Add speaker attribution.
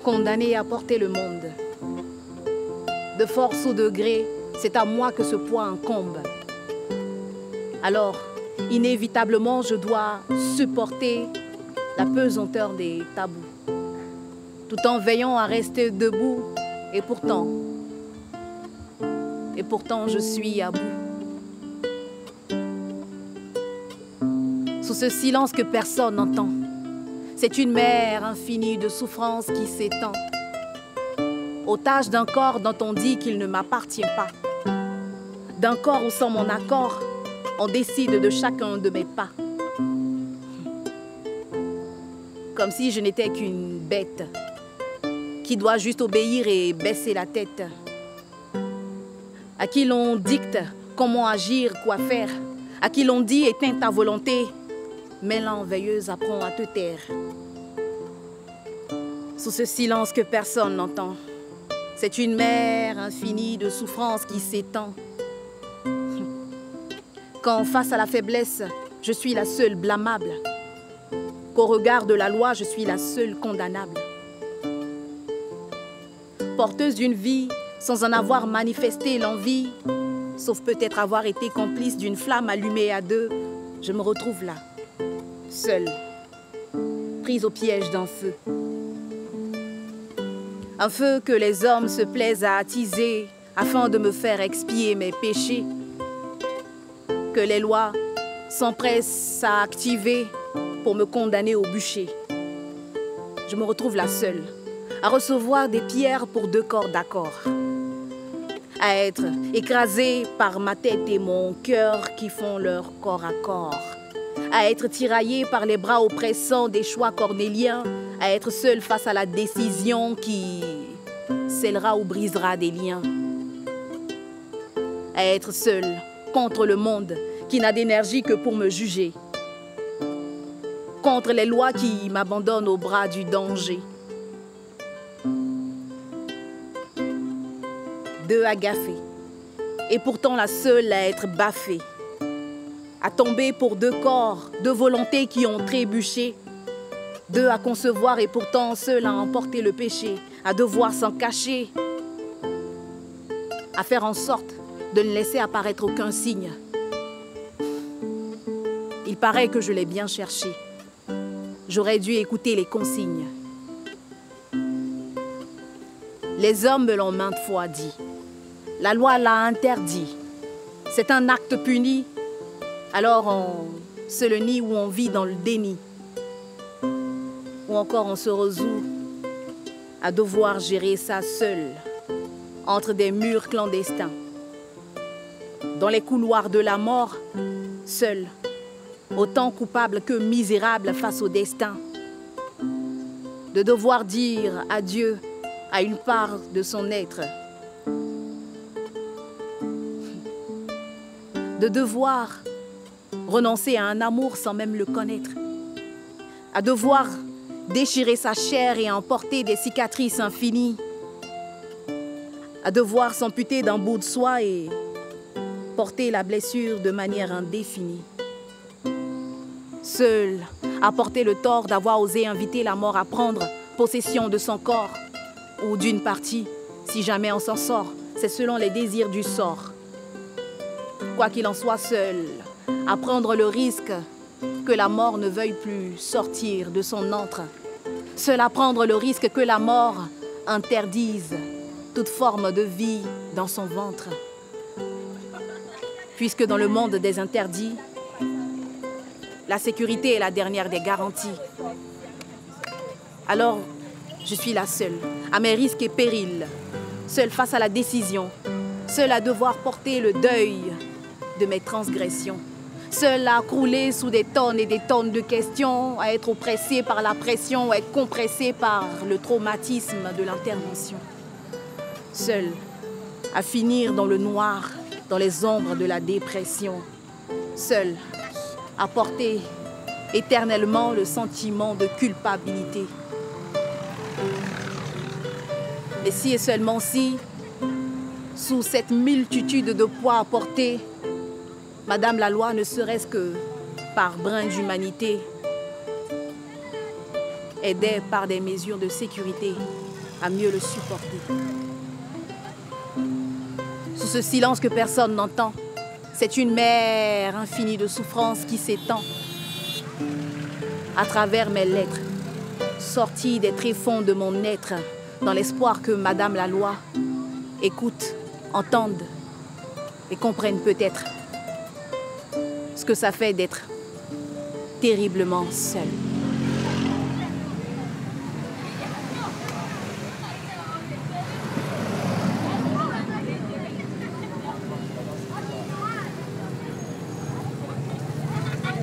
Speaker 1: condamné à porter le monde. De force ou de gré, c'est à moi que ce poids incombe. Alors, inévitablement, je dois supporter la pesanteur des tabous, tout en veillant à rester debout. Et pourtant, je suis à bout. Sous ce silence que personne n'entend, c'est une mer infinie de souffrance qui s'étend. Otage d'un corps dont on dit qu'il ne m'appartient pas. D'un corps où sans mon accord, on décide de chacun de mes pas. Comme si je n'étais qu'une bête qui doit juste obéir et baisser la tête. À qui l'on dicte comment agir, quoi faire. À qui l'on dit éteins ta volonté, mais l'enveilleuse apprend à te taire. Sous ce silence que personne n'entend, c'est une mer infinie de souffrance qui s'étend. Quand face à la faiblesse, je suis la seule blâmable, qu'au regard de la loi, je suis la seule condamnable. Porteuse d'une vie sans en avoir manifesté l'envie, sauf peut-être avoir été complice d'une flamme allumée à deux, je me retrouve là, seule, prise au piège d'un feu. Un feu que les hommes se plaisent à attiser afin de me faire expier mes péchés, que les lois s'empressent à activer pour me condamner au bûcher. Je me retrouve là seule, à recevoir des pierres pour 2 corps d'accord, à être écrasée par ma tête et mon cœur qui font leur corps à corps, à être tiraillée par les bras oppressants des choix cornéliens, à être seule face à la décision qui scellera ou brisera des liens, à être seule contre le monde qui n'a d'énergie que pour me juger, contre les lois qui m'abandonnent au bras du danger. 2 agafées, et pourtant la seule à être baffée, à tomber pour 2 corps, 2 volontés qui ont trébuché, 2 à concevoir et pourtant seule à emporter le péché, à devoir s'en cacher, à faire en sorte de ne laisser apparaître aucun signe. Il paraît que je l'ai bien cherché. J'aurais dû écouter les consignes. Les hommes me l'ont maintes fois dit. La loi l'a interdit. C'est un acte puni. Alors on se le nie ou on vit dans le déni. Ou encore on se résout à devoir gérer ça seul, entre des murs clandestins. Dans les couloirs de la mort, seul, autant coupable que misérable face au destin. De devoir dire adieu à une part de son être. De devoir renoncer à un amour sans même le connaître. À devoir déchirer sa chair et emporter des cicatrices infinies. À devoir s'amputer d'un bout de soie et porter la blessure de manière indéfinie. Seul à porter le tort d'avoir osé inviter la mort à prendre possession de son corps ou d'une partie, si jamais on s'en sort, c'est selon les désirs du sort. Quoi qu'il en soit, seul à prendre le risque que la mort ne veuille plus sortir de son antre, seul à prendre le risque que la mort interdise toute forme de vie dans son ventre. Puisque dans le monde des interdits, la sécurité est la dernière des garanties. Alors, je suis la seule, à mes risques et périls, seule face à la décision, seule à devoir porter le deuil de mes transgressions, seule à crouler sous des tonnes et des tonnes de questions, à être oppressée par la pression, à être compressée par le traumatisme de l'intervention, seule à finir dans le noir, dans les ombres de la dépression, seule à porter éternellement le sentiment de culpabilité. Et si et seulement si, sous cette multitude de poids à porter, Madame la loi, ne serait-ce que par brin d'humanité, aidait par des mesures de sécurité, à mieux le supporter. Sous ce silence que personne n'entend, c'est une mer infinie de souffrance qui s'étend à travers mes lettres, sorties des tréfonds de mon être, dans l'espoir que Madame la Loi écoute, entende et comprenne peut-être ce que ça fait d'être terriblement seul.